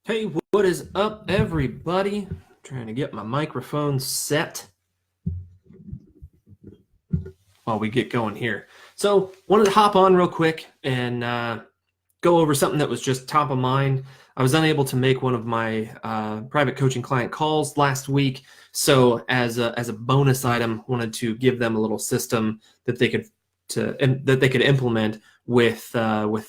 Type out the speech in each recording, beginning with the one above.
Hey, what is up, everybody? Trying to get my microphone set while we get going here. So, wanted to hop on real quick and go over something that was just top of mind. I was unable to make one of my private coaching client calls last week, so as a bonus item, wanted to give them a little system that they could implement with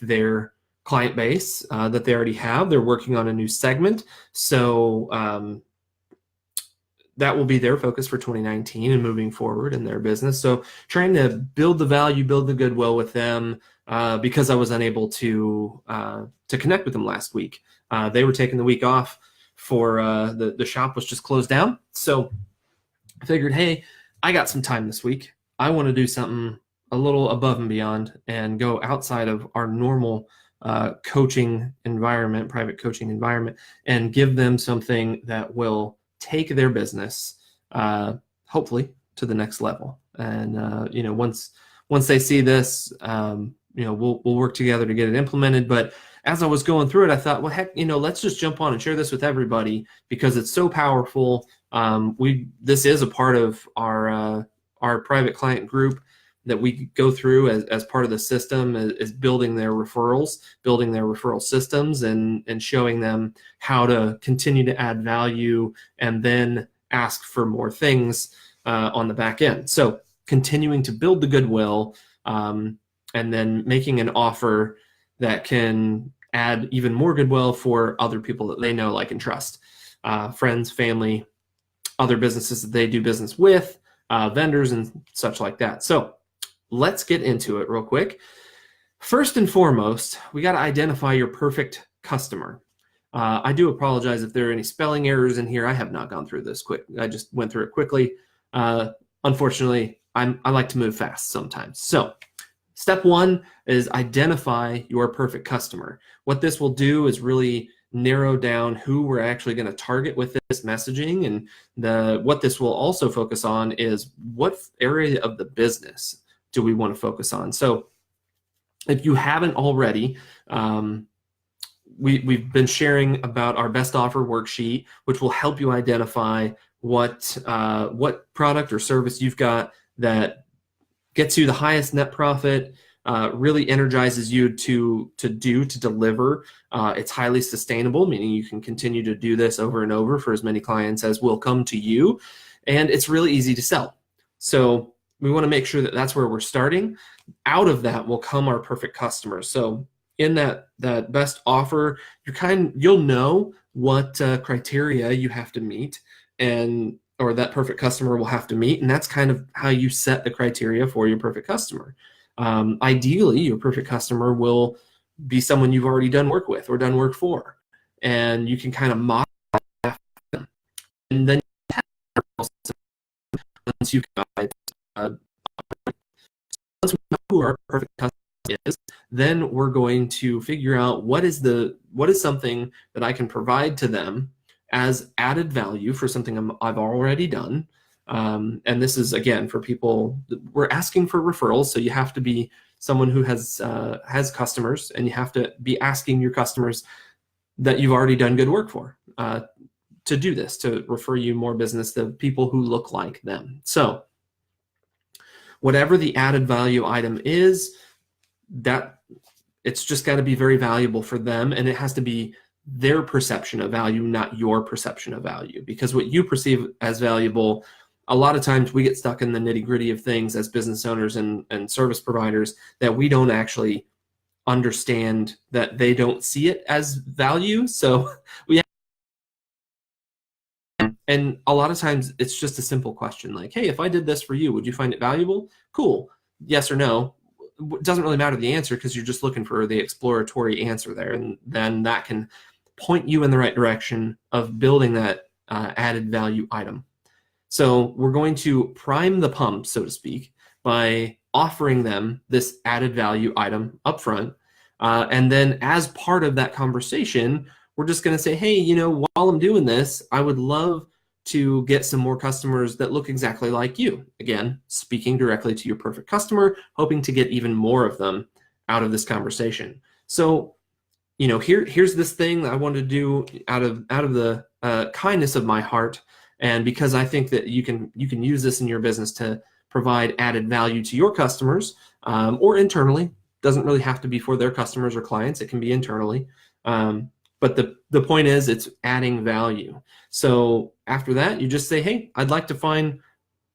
their client base that they already have. They're working on a new segment, so that will be their focus for 2019 and moving forward in their business. So trying to build the value, build the goodwill with them, because I was unable to connect with them last week. They were taking the week off for the shop was just closed down. So I figured, hey, I got some time this week. I want to do something a little above and beyond and go outside of our normal coaching environment, private coaching environment, and give them something that will take their business, hopefully, to the next level. And once they see this, we'll work together to get it implemented. But as I was going through it, I thought, well, heck, let's just jump on and share this with everybody because it's so powerful. This is a part of our private client group that we go through as part of the system is building their referral systems and showing them how to continue to add value and then ask for more things on the back end. So continuing to build the goodwill and then making an offer that can add even more goodwill for other people that they know, like, and trust, friends, family, other businesses that they do business with, vendors and such like that. So let's get into it real quick. First and foremost, we got to identify your perfect customer. I do apologize if there are any spelling errors in here. I have not gone through this quick. I just went through it quickly. Unfortunately, I like to move fast sometimes. So step one is identify your perfect customer. What this will do is really narrow down who we're actually going to target with this messaging. And what this will also focus on is what area of the business do we want to focus on. So if you haven't already, we've been sharing about our best offer worksheet, which will help you identify what product or service you've got that gets you the highest net profit, really energizes you to deliver. It's highly sustainable, meaning you can continue to do this over and over for as many clients as will come to you, and it's really easy to sell. So we want to make sure that that's where we're starting. Out of that will come our perfect customer. So in that best offer, you'll know what criteria you have to meet, or that perfect customer will have to meet, and that's kind of how you set the criteria for your perfect customer. Ideally, your perfect customer will be someone you've already done work with or done work for, and you can kind of model after them. And then once you once we know who our perfect customer is, then we're going to figure out what is something that I can provide to them as added value for something I've already done. And this is, again, for people, we're asking for referrals, so you have to be someone who has customers, and you have to be asking your customers that you've already done good work for to do this, to refer you more business to people who look like them. So whatever the added value item is, that it's just got to be very valuable for them, and it has to be their perception of value, not your perception of value. Because what you perceive as valuable, a lot of times we get stuck in the nitty-gritty of things as business owners and service providers that we don't actually understand, that they don't see it as value. So and a lot of times it's just a simple question like, hey, if I did this for you, would you find it valuable? Cool. Yes or no. It doesn't really matter the answer, because you're just looking for the exploratory answer there, and then that can point you in the right direction of building that added value item. So we're going to prime the pump, so to speak, by offering them this added value item up front. And then as part of that conversation, we're just going to say, hey, while I'm doing this, I would love to get some more customers that look exactly like you. Again, speaking directly to your perfect customer, hoping to get even more of them out of this conversation. So here's this thing that I wanted to do out of the kindness of my heart, and because I think that you can use this in your business to provide added value to your customers, or internally. Doesn't really have to be for their customers or clients. It can be internally. But the point is, it's adding value. So after that, you just say, hey, I'd like to find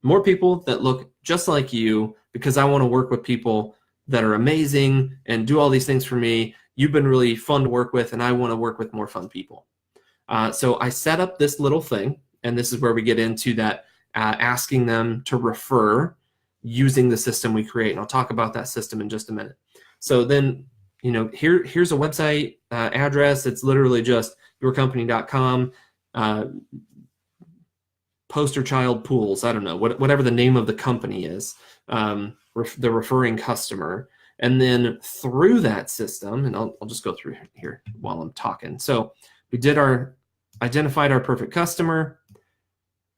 more people that look just like you, because I want to work with people that are amazing and do all these things for me. You've been really fun to work with, and I want to work with more fun people. So I set up this little thing, and this is where we get into that asking them to refer using the system we create. And I'll talk about that system in just a minute. So then, here's a website address. It's literally just yourcompany.com, poster child pools. I don't know, whatever the name of the company is, the referring customer. And then through that system, and I'll just go through here while I'm talking. So we identified our perfect customer.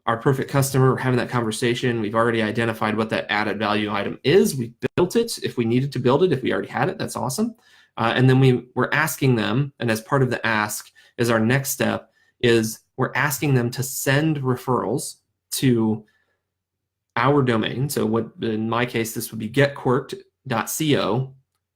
Our perfect customer, we're having that conversation. We've already identified what that added value item is. We built it if we needed to build it. If we already had it, that's awesome. And then we're asking them, and as part of the ask is our next step, is we're asking them to send referrals to our domain. So what in my case, this would be getquirked.co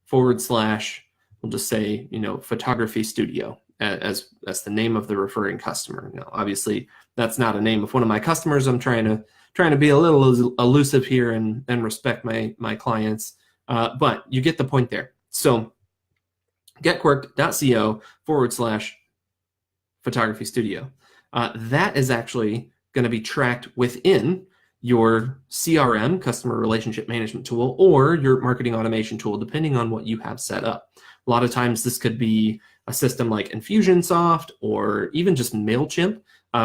/ we'll just say, photography studio as the name of the referring customer. Now, obviously, that's not a name of one of my customers. I'm trying to be a little elusive here and respect my clients, but you get the point there. So getquirked.co / photography studio. That is actually going to be tracked within your CRM, customer relationship management tool, or your marketing automation tool, depending on what you have set up. A lot of times this could be a system like Infusionsoft or even just MailChimp.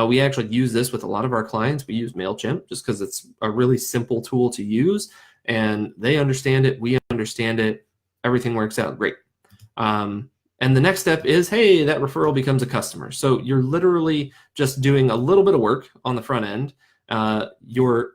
We actually use this with a lot of our clients. We use MailChimp just because it's a really simple tool to use, and they understand it, we understand it, everything works out great. And the next step is, hey, that referral becomes a customer. So you're literally just doing a little bit of work on the front end. Your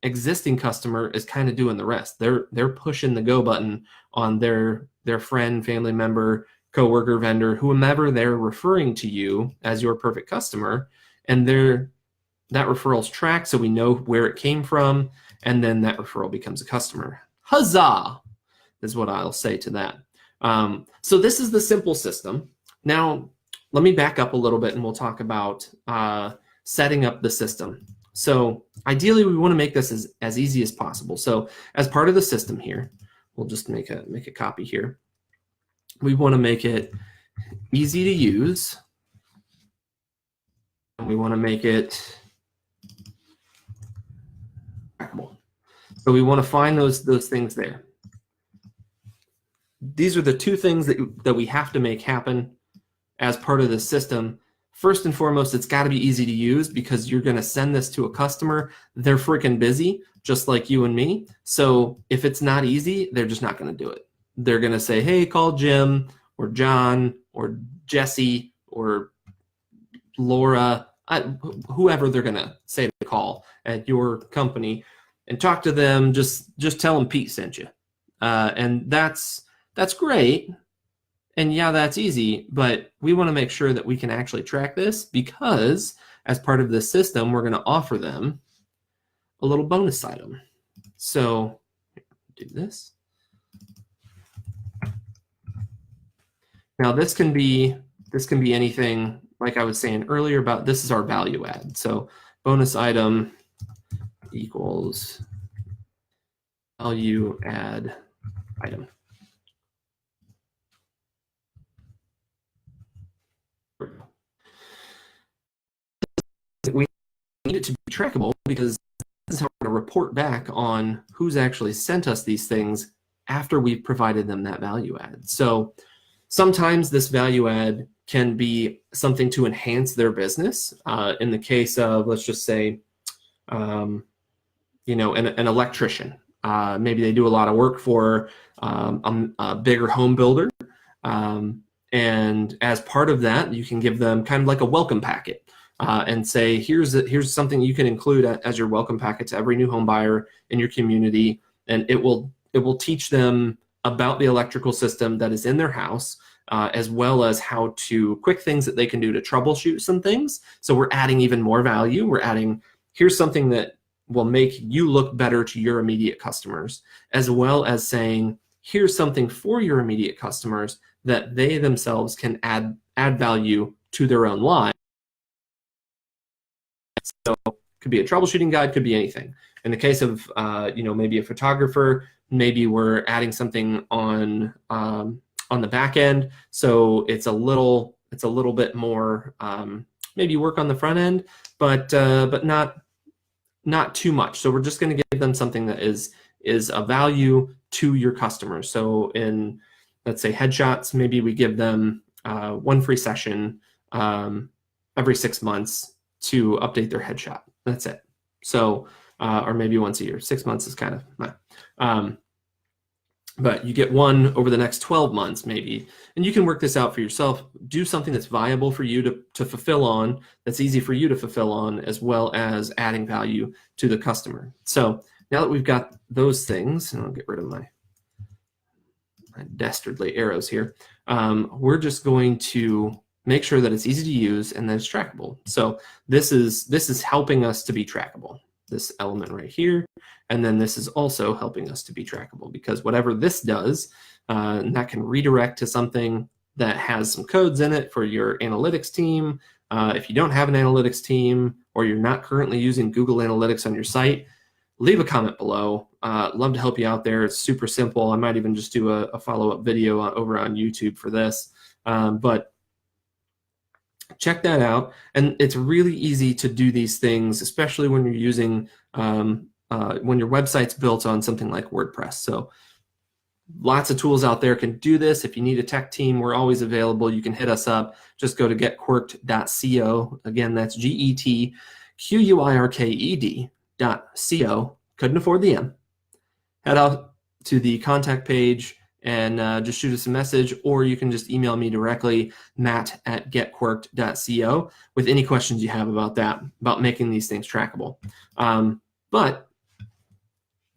existing customer is kind of doing the rest. They're pushing the go button on their friend, family member, coworker, vendor, whomever they're referring to you as your perfect customer, and that referral's tracked, so we know where it came from, and then that referral becomes a customer. Huzzah is what I'll say to that. So this is the simple system. Now, let me back up a little bit and we'll talk about setting up the system. So ideally, we want to make this as easy as possible. So as part of the system here, we'll just make a copy here. We want to make it easy to use. And we want to make it trackable. So we want to find those things there. These are the two things that we have to make happen as part of the system. First and foremost, it's got to be easy to use, because you're going to send this to a customer. They're freaking busy, just like you and me. So if it's not easy, they're just not going to do it. They're going to say, hey, call Jim or John or Jesse or Laura, whoever they're going to say to call at your company, and talk to them. Just tell them Pete sent you. And that's great. And yeah, that's easy, but we want to make sure that we can actually track this, because as part of this system, we're going to offer them a little bonus item. So do this. Now this can be anything, like I was saying earlier about, this is our value add. So bonus item equals value add item. We need it to be trackable, because this is how we're going to report back on who's actually sent us these things after we've provided them that value add. So sometimes this value add can be something to enhance their business. In the case of, let's just say, an electrician. Maybe they do a lot of work for a bigger home builder. And as part of that, you can give them kind of like a welcome packet. And say, here's something you can include as your welcome packet to every new home buyer in your community, and it will teach them about the electrical system that is in their house, as well as how to quick things that they can do to troubleshoot some things. So we're adding even more value. We're adding, here's something that will make you look better to your immediate customers, as well as saying, here's something for your immediate customers that they themselves can add value to their own lives. So it could be a troubleshooting guide, could be anything. In the case of maybe a photographer, maybe we're adding something on the back end, so it's a little bit more maybe work on the front end, but not too much. So we're just going to give them something that is a value to your customers. So in, let's say, headshots, maybe we give them one free session every 6 months to update their headshot. That's it. So or maybe once a year. 6 months is kind of but you get one over the next 12 months maybe, and you can work this out for yourself. Do something that's viable for you to fulfill on, that's easy for you to fulfill on, as well as adding value to the customer. So now that we've got those things, and I'll get rid of my dastardly arrows here, we're just going to make sure that it's easy to use and that it's trackable. So this is helping us to be trackable, this element right here. And then this is also helping us to be trackable, because whatever this does, that can redirect to something that has some codes in it for your analytics team. If you don't have an analytics team, or you're not currently using Google Analytics on your site, leave a comment below. Love to help you out there. It's super simple. I might even just do a follow-up video over on YouTube for this. But check that out. And it's really easy to do these things, especially when you're using, when your website's built on something like WordPress. So lots of tools out there can do this. If you need a tech team, we're always available. You can hit us up. Just go to getquirked.co. Again, that's GETQUIRKED.co. Couldn't afford the M. Head out to the contact page and just shoot us a message, or you can just email me directly, matt@getquirked.co, with any questions you have about that, about making these things trackable. But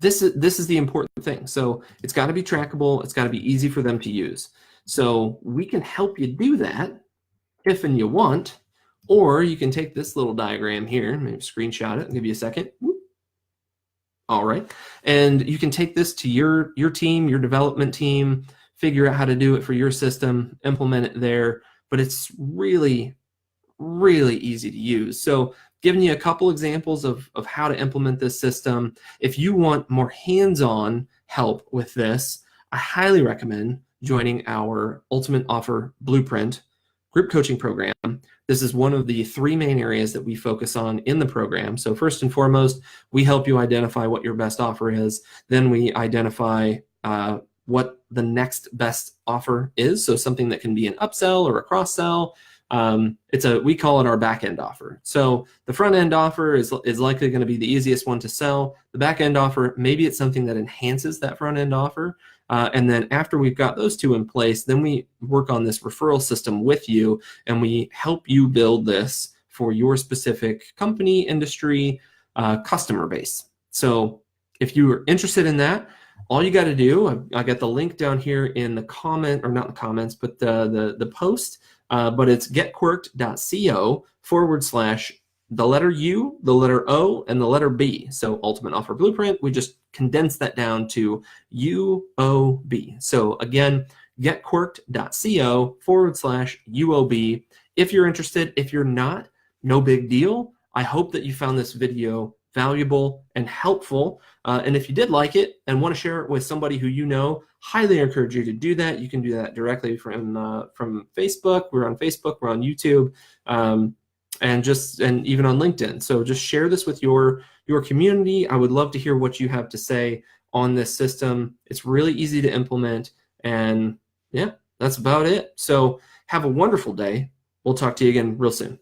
this is the important thing. So it's got to be trackable. It's got to be easy for them to use. So we can help you do that if and you want, or you can take this little diagram here, maybe screenshot it and give you a second. Whoop. All right. And you can take this to your team, your development team, figure out how to do it for your system, implement it there. But it's really, really easy to use. So giving you a couple examples of how to implement this system. If you want more hands-on help with this, I highly recommend joining our Ultimate Offer Blueprint group coaching program. This is one of the 3 main areas that we focus on in the program. So first and foremost, we help you identify what your best offer is. Then we identify what the next best offer is. So something that can be an upsell or a cross-sell. We call it our back-end offer. So the front-end offer is likely going to be the easiest one to sell. The back-end offer, maybe it's something that enhances that front-end offer. And then after we've got those 2 in place, then we work on this referral system with you, and we help you build this for your specific company, industry, customer base. So if you are interested in that, all you got to do, I got the link down here in the comment, or not the comments, but the post, but it's getquirked.co / the letter U, the letter O, and the letter B. So Ultimate Offer Blueprint, we just condense that down to UOB. So again, getquirked.co / UOB. If you're interested, if you're not, no big deal. I hope that you found this video valuable and helpful. And if you did like it and want to share it with somebody who you know, highly encourage you to do that. You can do that directly from Facebook. We're on Facebook, we're on YouTube, and even on LinkedIn. So just share this with your community. I would love to hear what you have to say on this system. It's really easy to implement, and yeah, that's about it. So have a wonderful day. We'll talk to you again real soon.